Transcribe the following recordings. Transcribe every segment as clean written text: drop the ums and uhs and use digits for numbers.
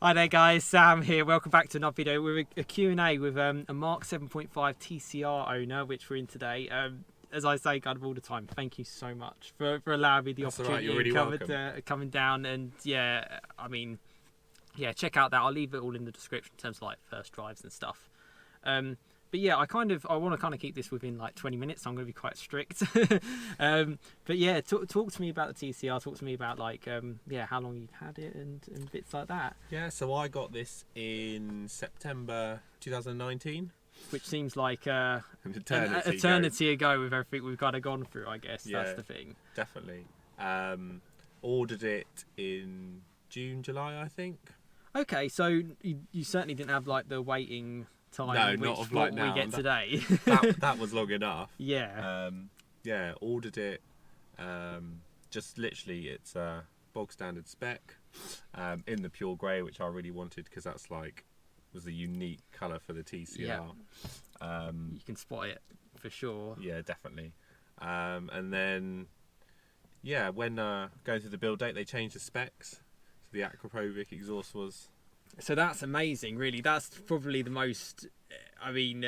Hi there guys, Sam here. Welcome back to another video with a Q&A with a Mark 7.5 TCR owner, which we're in today. As I say kind of all the time, thank you so much for allowing me the opportunity You're really coming down. And yeah, check out that. I'll leave it all in the description in terms of like first drives and stuff. But yeah, I want to kind of keep this within like 20 minutes, so I'm going to be quite strict. But yeah, talk to me about the TCR. Talk to me about like how long you've had it and bits like that. Yeah, so I got this in September 2019. Which seems like an eternity, eternity ago with everything we've kind of gone through, I guess. Yeah, that's the thing. Definitely. Ordered it in June, July, I think. Okay, so you certainly didn't have like the waiting time, no, not of like now. We get today. that was long enough. Yeah. Ordered it. Just literally, it's a bog standard spec in the pure grey, which I really wanted because that's like was a unique colour for the TCR. Yeah. You can spot it for sure. Yeah, definitely. And then when going through the build date, they changed the specs. So the Akrapovic exhaust was. So that's amazing, really. That's probably the most. I mean,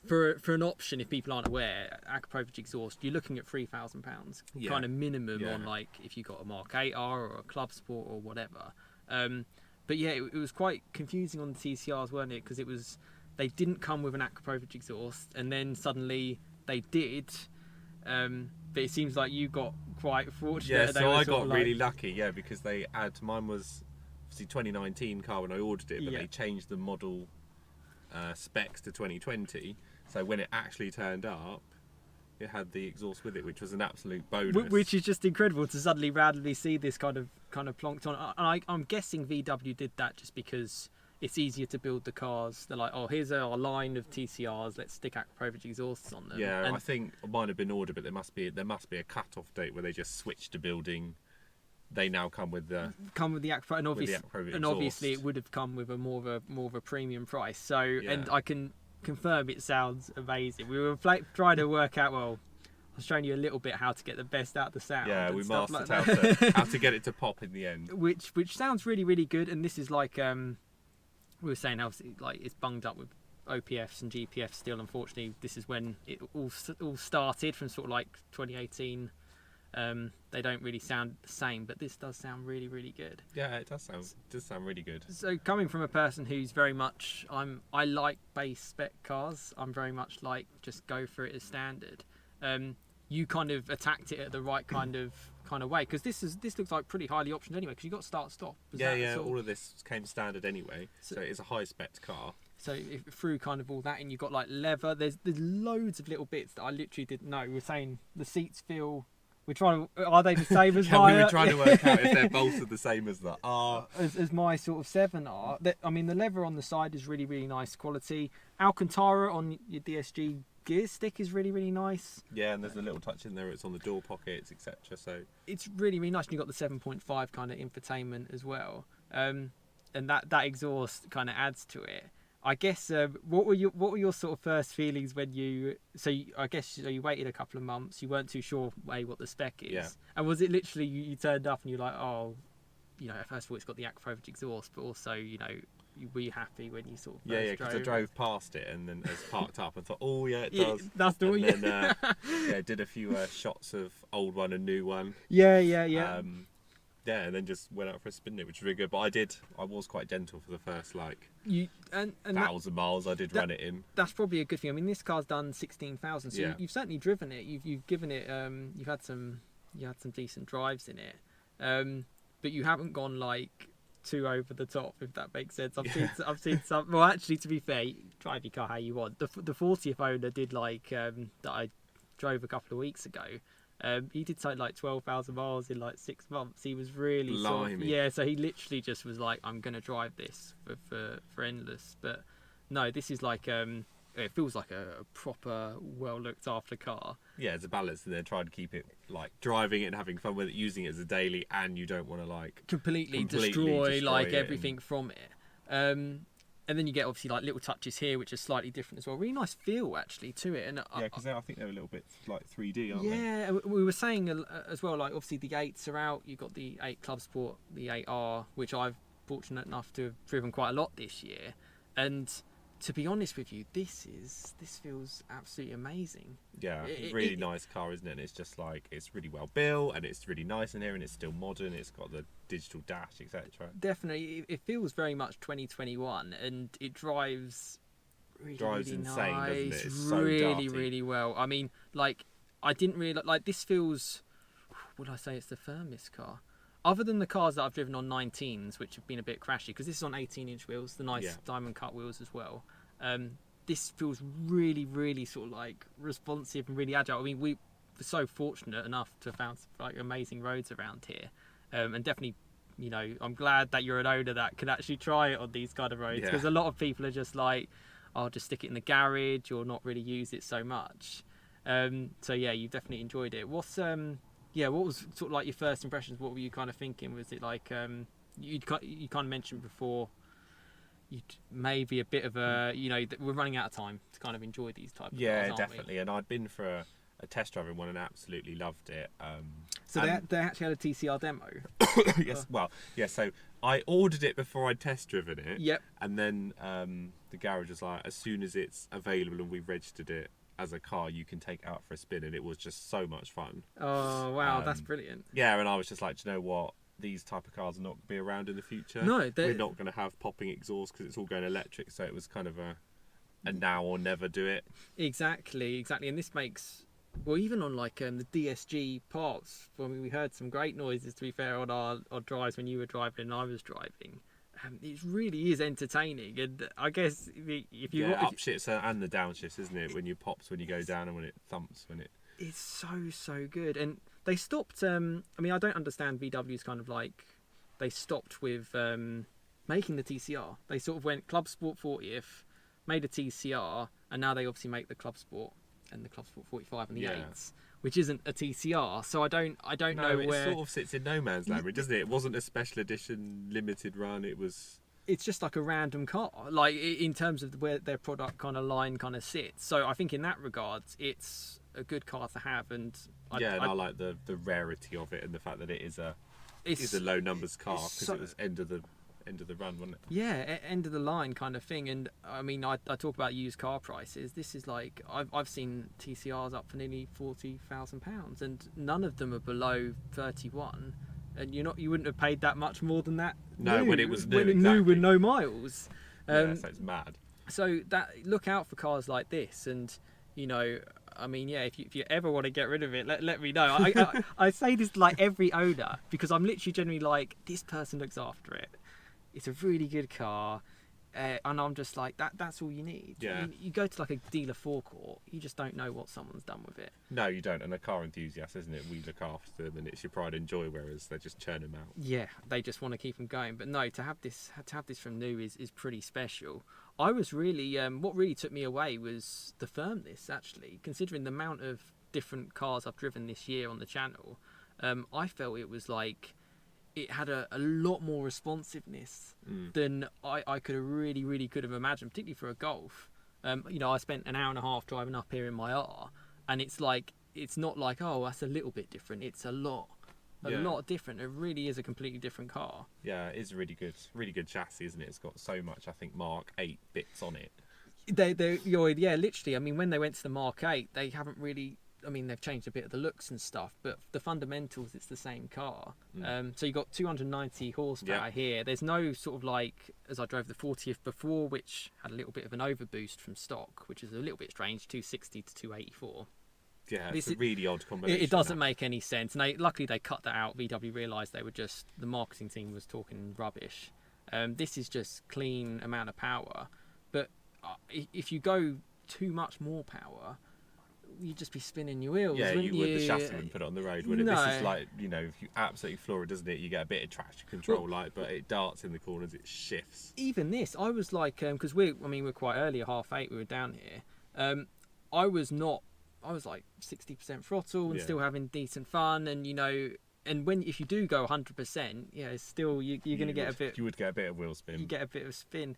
for an option, if people aren't aware, Akrapovic exhaust, you're looking at £3,000 kind of minimum on like if you got a Mark 8R or a Club Sport or whatever. But yeah, it was quite confusing on the TCRs, weren't it? Because they didn't come with an Akrapovic exhaust, and then suddenly they did. But it seems like you got quite fortunate. Yeah, so I got really lucky. Yeah, because mine was obviously 2019 car when I ordered it, but they changed the model specs to 2020. So when it actually turned up, it had the exhaust with it, which was an absolute bonus. Which is just incredible to suddenly randomly see this kind of plonked on. I'm guessing VW did that just because it's easier to build the cars. They're like, oh, here's our line of TCRs. Let's stick Akrapovic exhausts on them. Yeah, and I think mine have been ordered, but there must be a cut-off date where they just switch to building. They now come with the Akrapovic, and obviously it would have come with a more of a premium price. So and I can confirm it sounds amazing. We were trying to work out. Well, I was showing you a little bit how to get the best out of the sound. Yeah, we mastered like how to get it to pop in the end. Which sounds really, really good. And this is like we were saying, obviously, like it's bunged up with OPFs and GPFs still. Unfortunately, this is when it all started from sort of like 2018. They don't really sound the same, but this does sound really, really good. Yeah, it does sound really good. So coming from a person who's very much, I like base spec cars. I'm very much like just go for it as standard. You kind of attacked it at the right kind of way, because this looks like pretty highly optioned anyway, because you got start stop. All of this came standard anyway, so it's a high spec car. So through kind of all that, and you've got like leather. There's loads of little bits that I literally didn't know. We're saying the seats feel. Are they the same as my? We were trying to work out if they're both the same as the R. As my sort of 7 are. I mean, the leather on the side is really, really nice quality. Alcantara on your DSG gear stick is really, really nice. Yeah, and there's a little touch in there. It's on the door pockets, etc. So it's really, really nice. And you've got the 7.5 kind of infotainment as well. And that exhaust kind of adds to it. I guess what were your sort of first feelings when you waited a couple of months, you weren't too sure what the spec is, and was it literally you turned up and you're like, oh, first of all it's got the Akrapovic exhaust, but also were you happy when you sort of drove? Because I drove past it and then I was parked up and thought, oh yeah, it does. That's the one. And then did a few shots of old one and new one. And then just went out for a spin it, which was really good. But I was quite gentle for the first 1,000 miles. I did run it in. That's probably a good thing. I mean, this car's done 16,000, so you've certainly driven it. You've given it. You had some decent drives in it, but you haven't gone like too over the top, if that makes sense. I've seen some. Well, actually, to be fair, drive your car how you want. The 40th owner did that I drove a couple of weeks ago. He did something like 12,000 miles in like 6 months. He was really so he literally just was like, I'm gonna drive this for endless. But no, this is like it feels like a proper well looked after car. Yeah, it's a balance, and they're trying to keep it like driving it and having fun with it, using it as a daily, and you don't want to like completely destroy like everything from it. And then you get obviously like little touches here, which are slightly different as well. Really nice feel actually to it. And because I think they're a little bit like 3D, aren't they? Yeah, we were saying as well, like obviously the 8s are out. You've got the 8 Club Sport, the 8R, which I've fortunate enough to have driven quite a lot this year, and to be honest with you, this feels absolutely amazing. Yeah, really nice car, isn't it? And it's just like, it's really well built, and it's really nice in here, and it's still modern. It's got the digital dash, etc. Definitely, it feels very much 2021, and it drives really insane, nice, doesn't it? It's so really, darty. really well. I mean, like, I didn't really like this. Feels, would I say it's the firmest car? Other than the cars that I've driven on 19s, which have been a bit crashy, because this is on 18-inch wheels, the nice diamond cut wheels as well. This feels really, really sort of like responsive and really agile. I mean, we were so fortunate enough to have found like amazing roads around here, and definitely, you know, I'm glad that you're an owner that can actually try it on these kind of roads, because a lot of people are just like, I'll just stick it in the garage or not really use it so much. So yeah, you've definitely enjoyed it. What was sort of like your first impressions? What were you kind of thinking? Was it like you kind of mentioned before, maybe a bit of a, you know, we're running out of time to kind of enjoy these type of cars, aren't definitely. we? And I'd been for a test drive in one and absolutely loved it. So they actually had a TCR demo. Yes, well, yeah. So I ordered it before I'd test driven it. Yep. And then the garage was like, as soon as it's available and we've registered it as a car, you can take it out for a spin, and it was just so much fun. Oh wow, that's brilliant. Yeah, and I was just like, do you know what? These type of cars are not going to be around in the future. No, we're not going to have popping exhaust because it's all going electric. So it was kind of a now or never do it. Exactly. And this makes, well, even on like the DSG parts, I mean, we heard some great noises, to be fair, on our drives when you were driving and I was driving. It really is entertaining, and I guess if you upshifts and the downshifts, isn't it? When you pops, when you go down, and when it thumps, when it. It's so good. And they stopped. I mean, I don't understand VW's kind of like, they stopped with making the TCR. They sort of went Club Sport 40th, made a TCR, and now they obviously make the Club Sport and the Club Sport 45 and the 8s, which isn't a TCR. So I don't know where. It sort of sits in no man's land, doesn't it? It wasn't a special edition limited run. It was. It's just like a random car, like in terms of where their product kind of line kind of sits. So I think in that regard, it's a good car to have. And I like the rarity of it, and the fact that it is a low numbers car, because it was end of the run, wasn't it? Yeah, end of the line kind of thing. And I mean, I talk about used car prices. This is like, I've seen TCRs up for nearly £40,000, and none of them are below 31. And you wouldn't have paid that much more than that. No, when it was new, when exactly. New with no miles. So it's mad. So look out for cars like this, and you know, I mean, yeah, if you ever want to get rid of it, let me know. I say this to like every owner, because I'm literally generally like, this person looks after it. It's a really good car. And I'm just like, that's all you need. Yeah. I mean, you go to like a dealer forecourt, you just don't know what someone's done with it. No, you don't. And a car enthusiast, isn't it? We look after them, and it's your pride and joy, whereas they just churn them out. Yeah, they just want to keep them going. But no, to have this from new is pretty special. I was really, what really took me away was the firmness, actually. Considering the amount of different cars I've driven this year on the channel, I felt it was like, it had a lot more responsiveness than I could have really could have imagined, particularly for a Golf. You know, I spent an hour and a half driving up here in my R, and it's like, it's not like, oh, that's a little bit different. It's a lot different. It really is a completely different car. Yeah, it is really good chassis, isn't it? It's got so much, I think, Mark 8 bits on it. Yeah, literally. I mean, when they went to the Mark 8, they haven't really. I mean, they've changed a bit of the looks and stuff, but the fundamentals, it's the same car. So you've got 290 horsepower here. There's no sort of like, as I drove the 40th before, which had a little bit of an overboost from stock, which is a little bit strange, 260 to 284. Yeah, it's a really odd combination. It doesn't make any sense. And luckily they cut that out. VW realised the marketing team was talking rubbish. This is just clean amount of power. But if you go too much more power, you'd just be spinning your wheels. Yeah, you would. The chassis wouldn't put it on the road, would it? No. This is like, you know, if you absolutely floor it, doesn't it? You get a bit of traction control, but it darts in the corners, it shifts. Even this, I was like, because we're quite early, at 8:30 we were down here. I was like 60% throttle and still having decent fun, and you know, and if you do go 100%, yeah, still you're going to get a bit. You would get a bit of wheel spin. You get a bit of spin.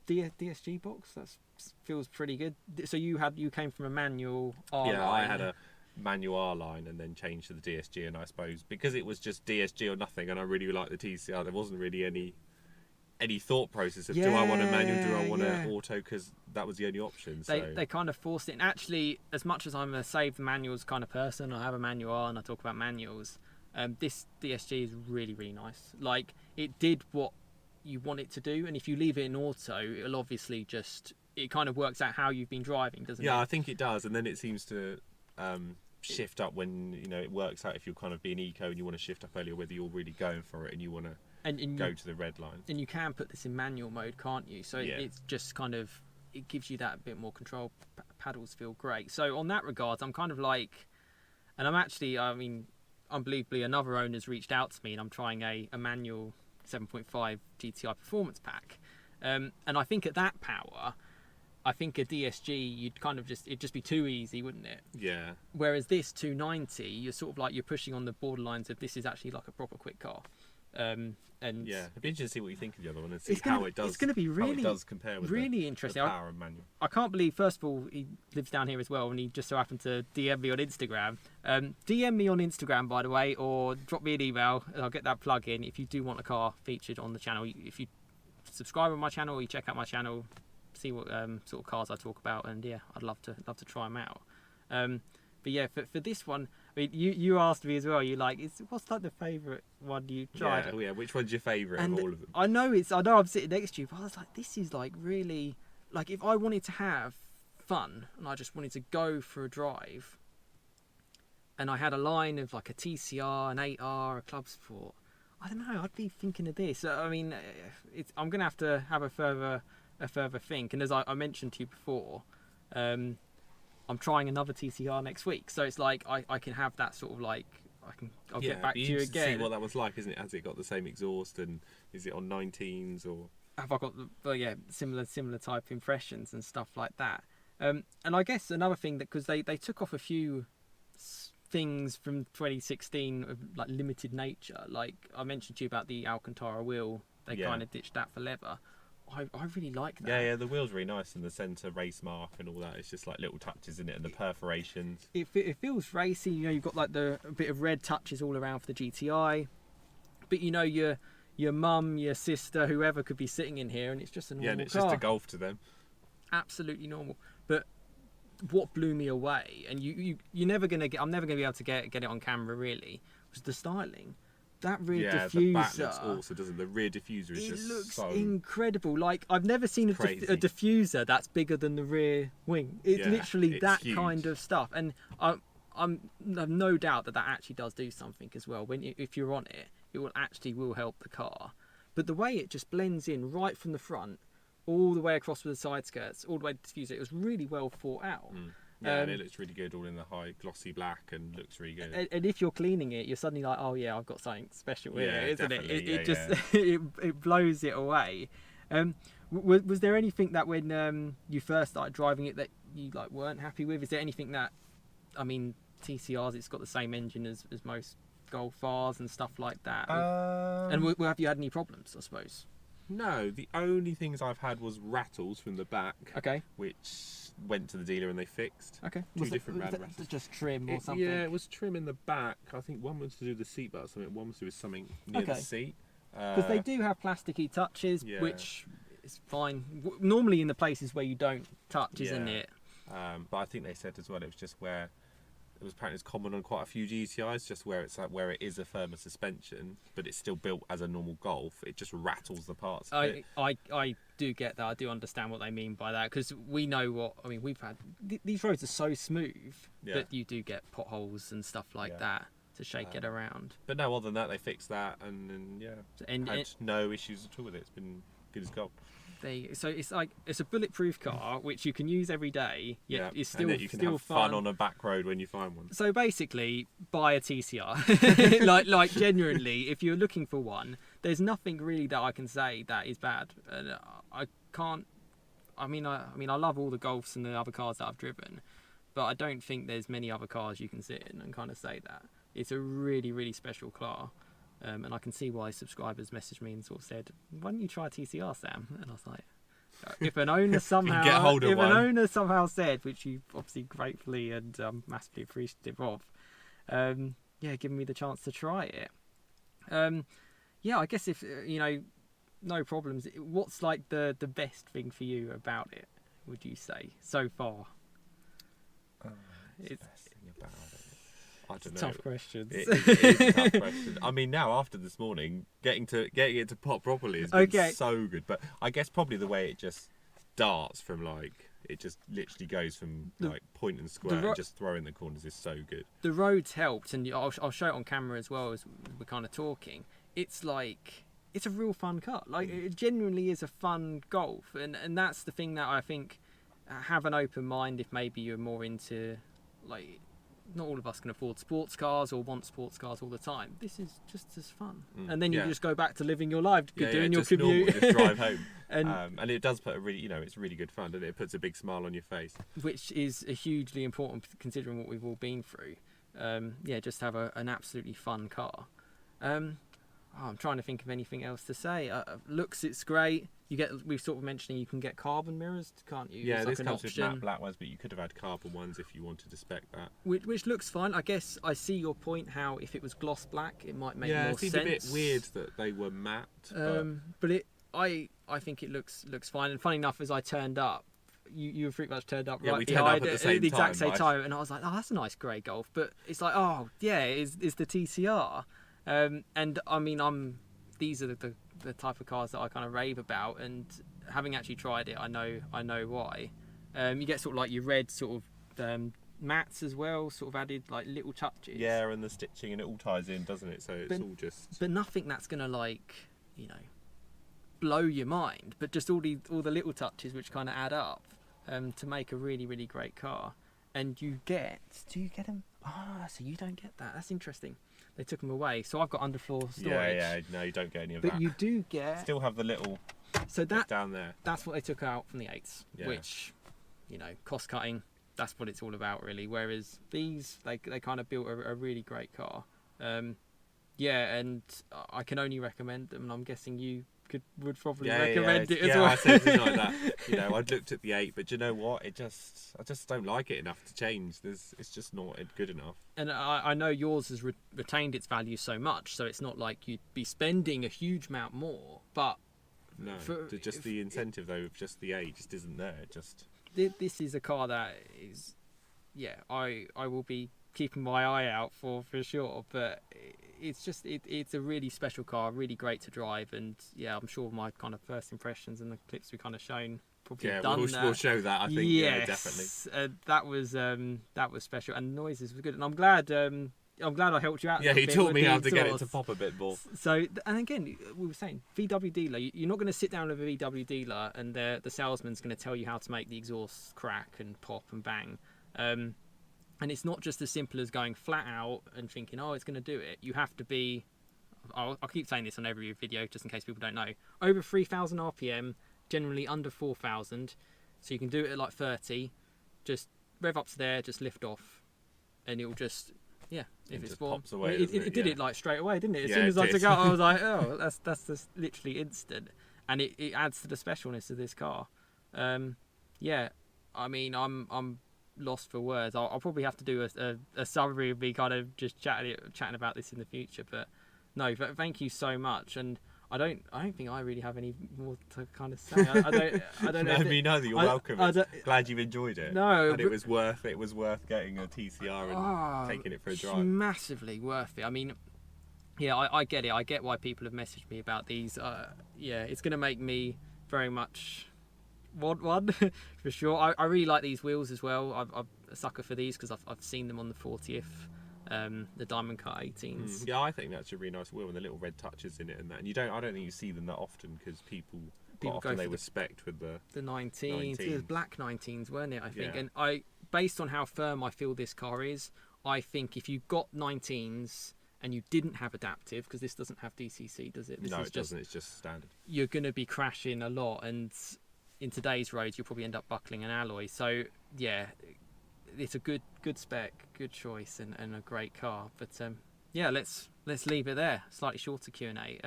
DSG box, that feels pretty good. So you came from a manual R line. I had a manual R line and then changed to the DSG, and I suppose because it was just DSG or nothing, and I really liked the TCR, there wasn't really any any thought process of do I want a manual, do I want an auto, because that was the only option. They kind of forced it. And actually, as much as I'm a save the manuals kind of person, I have a manual and I talk about manuals. This DSG is really, really nice. Like, it did what you want it to do, and if you leave it in auto, it'll obviously just, it kind of works out how you've been driving, doesn't it? Yeah, I think it does, and then it seems to shift up when, you know, it works out if you're kind of being eco and you want to shift up earlier, whether you're really going for it and you want to go to the red line. And you can put this in manual mode, can't you? So it's just kind of, it gives you that bit more control. Paddles feel great. So on that regard, I'm kind of like, and I'm actually, I mean, unbelievably, another owner's reached out to me, and I'm trying a manual 7.5 GTI performance pack. And I think at that power, I think a DSG, you'd kind of just, it'd just be too easy, wouldn't it? Yeah. Whereas this 290, you're sort of like, you're pushing on the borderlines of this is actually like a proper quick car. And yeah, it'd be interesting to see what you think of the other one and see how it does. It's going to be really, how it does compare with really interesting. The power and manual. I can't believe, first of all, he lives down here as well, and he just so happened to DM me on Instagram. DM me on Instagram, by the way, or drop me an email, and I'll get that plug in. If you do want a car featured on the channel, if you subscribe on my channel, you check out my channel, see what sort of cars I talk about, and yeah, I'd love to try them out. But yeah, for this one, I mean, you asked me as well. You like, what's like the favourite one you tried? Yeah. Which one's your favourite of all of them? I know I'm sitting next to you, but I was like, this is like really, like, if I wanted to have fun and I just wanted to go for a drive, and I had a line of like a TCR, an 8R, a Club Sport, I don't know, I'd be thinking of this. I mean, I'm gonna have to have a further think. And as I mentioned to you before, I'm trying another TCR next week, so it's like I can have that sort of like, I'll get back to you again. See what that was like, isn't it? Has it got the same exhaust, and is it on 19s, or have I got similar type impressions and stuff like that? And I guess another thing, that because they took off a few things from 2016 of like limited nature, like I mentioned to you about the Alcantara wheel, they kind of ditched that for leather. I really like that. Yeah, the wheel's really nice, and the centre race mark and all that. It's just like little touches in it, and the perforations. It feels racy. You know, you've got like a bit of red touches all around for the GTI, but you know, your mum, your sister, whoever could be sitting in here, and it's just a normal car. Yeah, and it's just a Golf to them. Absolutely normal. But what blew me away, and you're never gonna get, I'm never gonna be able to get it on camera really, was the styling. That rear diffuser. The back looks awesome, doesn't it? The rear diffuser is just looks so incredible. Like, I've never seen a diffuser that's bigger than the rear wing. It's literally that huge. Kind of stuff. And I have no doubt that actually does do something as well. If you're on it, it will help the car. But the way it just blends in right from the front, all the way across with the side skirts, all the way to the diffuser, it was really well thought out. Yeah, and it looks really good, all in the high glossy black, and looks really good. And if you're cleaning it, you're suddenly like, oh yeah, I've got something special here, isn't it? It just it blows it away. Was there anything that when you first started driving it that you like weren't happy with? Is there anything that, I mean, TCRs, it's got the same engine as most Golf R's and stuff like that. And have you had any problems, I suppose? No, the only things I've had was rattles from the back. Okay. Which went to the dealer and they fixed. Okay. Two different rattles. Just trim or something? Yeah, it was trim in the back. I think one was to do with the seat belt or something, one was to do with something near the seat. Because they do have plasticky touches, which is fine. Normally in the places where you don't touch, isn't it? But I think they said as well it was just where it was apparently common on quite a few GTIs, just where it's like where it is a firmer suspension, but it's still built as a normal Golf. It just rattles the parts. I do get that. I do understand what they mean by that, because we know what I mean. We've had these roads are so smooth that you do get potholes and stuff like that to shake it around. But no, other than that, they fixed that, and had no issues at all with it. It's been good as gold. So it's like, it's a bulletproof car which you can use every day, yet it's still, and that you can have fun on a back road when you find one. So basically, buy a TCR. like genuinely, if you're looking for one, there's nothing really that I can say that is bad. I can't. I mean, I love all the Golfs and the other cars that I've driven, but I don't think there's many other cars you can sit in and kind of say that. It's a really, really special car. And I can see why subscribers messaged me and sort of said, "Why don't you try TCR, Sam?" And I was like, "If an owner somehow, an owner somehow said, which you obviously gratefully and massively appreciative of, giving me the chance to try it. I guess if no problems. What's like the best thing for you about it, would you say, so far? It's the best thing about it. I don't know. Tough questions. It is a tough question. I mean, now after this morning, getting it to pop properly has been so good. But I guess probably the way it just darts from like, it just literally goes from like point and square and just throwing the corners is so good. The roads helped, and I'll show it on camera as well as we're kind of talking. It's like, it's a real fun car. Like, it genuinely is a fun Golf, and that's the thing that I think, have an open mind if maybe you're more into, like, not all of us can afford sports cars or want sports cars all the time. This is just as fun. And then you just go back to living your life, doing your commute. Normal, just drive home. And it does put a really, it's really good fun, doesn't it? It puts a big smile on your face. Which is a hugely important considering what we've all been through. Just have an absolutely fun car. I'm trying to think of anything else to say. Looks, it's great. We've sort of mentioning you can get carbon mirrors, can't you? Yeah, this comes with matte black ones, but you could have had carbon ones if you wanted to spec that. Which looks fine. I guess I see your point. How if it was gloss black, it might make more sense. Yeah, it seemed a bit weird that they were matte. But I think it looks fine. And funny enough, as I turned up, you pretty much turned up right behind it at the exact same time, and I was like, oh, that's a nice grey Golf. But it's like, oh yeah, it's the TCR. And I mean, these are the type of cars that I kind of rave about, and having actually tried it, I know why. You get sort of like your red sort of mattes as well, sort of added like little touches. Yeah, and the stitching, and it all ties in, doesn't it? So it's all just. But nothing that's gonna like, blow your mind. But just all the little touches which kind of add up to make a really, really great car. And do you get them? So you don't get that. That's interesting. They took them away, so I've got underfloor storage. Yeah, no, you don't get any of that. But you do get. Still have the little. So that down there. That's what they took out from the 8s, which, cost cutting. That's what it's all about, really. Whereas these, they kind of built a really great car. And I can only recommend them. And I'm guessing you would probably recommend it as well. Yeah, I said something like that. I'd looked at the 8, but you know what? I just don't like it enough to change. It's just not good enough. And I know yours has retained its value so much, so it's not like you'd be spending a huge amount more. But no, just the incentive though of just the 8 just isn't there. This is a car that is, I will be keeping my eye out for sure. But it's just it's a really special car, really great to drive, and I'm sure my kind of first impressions and the clips we kind of shown probably done that. We'll show that. I think yes, definitely. That was special, and the noises were good, and I'm glad I helped you out. Yeah, he taught me how to get it to pop a bit more. So, and again, we were saying VW dealer. You're not going to sit down with a VW dealer and the salesman's going to tell you how to make the exhaust crack and pop and bang. And it's not just as simple as going flat out and thinking, oh, it's going to do it. You have to be, I'll keep saying this on every video just in case people don't know, over 3,000 RPM, generally under 4,000. So you can do it at like 30, just rev up to there, just lift off, and it'll just, if it's pops away. It did it like straight away, didn't it? As soon as I took out, I was like, oh, that's just literally instant. And it adds to the specialness of this car. I mean, I'm lost for words. I'll probably have to do a summary of me kind of just chatting about this in the future. But no, thank you so much. And I don't think I really have any more to kind of say. I don't know. No, me neither. You're welcome. Glad you've enjoyed it. No, and it was worth getting a TCR and taking it for a drive. Massively worth it. I mean, I get it. I get why people have messaged me about these. It's going to make me very much want one for sure. I really like these wheels as well. I'm a sucker for these because I've seen them on the 40th. The Diamond Cut 18s. Yeah, I think that's a really nice wheel and the little red touches in it and that. And I don't think you see them that often because people often they were spec'd with the 19s. It was black 19s, weren't it? I think. Yeah. And based on how firm I feel this car is, I think if you got 19s and you didn't have adaptive, because this doesn't have DCC, does it? No, it doesn't. It's just standard. You're going to be crashing a lot, and in today's roads, you'll probably end up buckling an alloy. So yeah. It's a good spec, good choice, and a great car. But let's leave it there. Slightly shorter Q&A.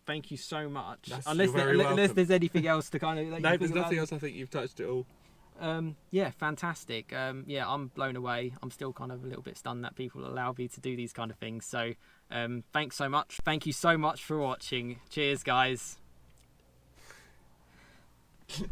Thank you so much. Unless there's anything else to kind of. No, there's nothing else. I think you've touched it all. Fantastic. I'm blown away. I'm still kind of a little bit stunned that people allow me to do these kind of things. So, thanks so much. Thank you so much for watching. Cheers, guys.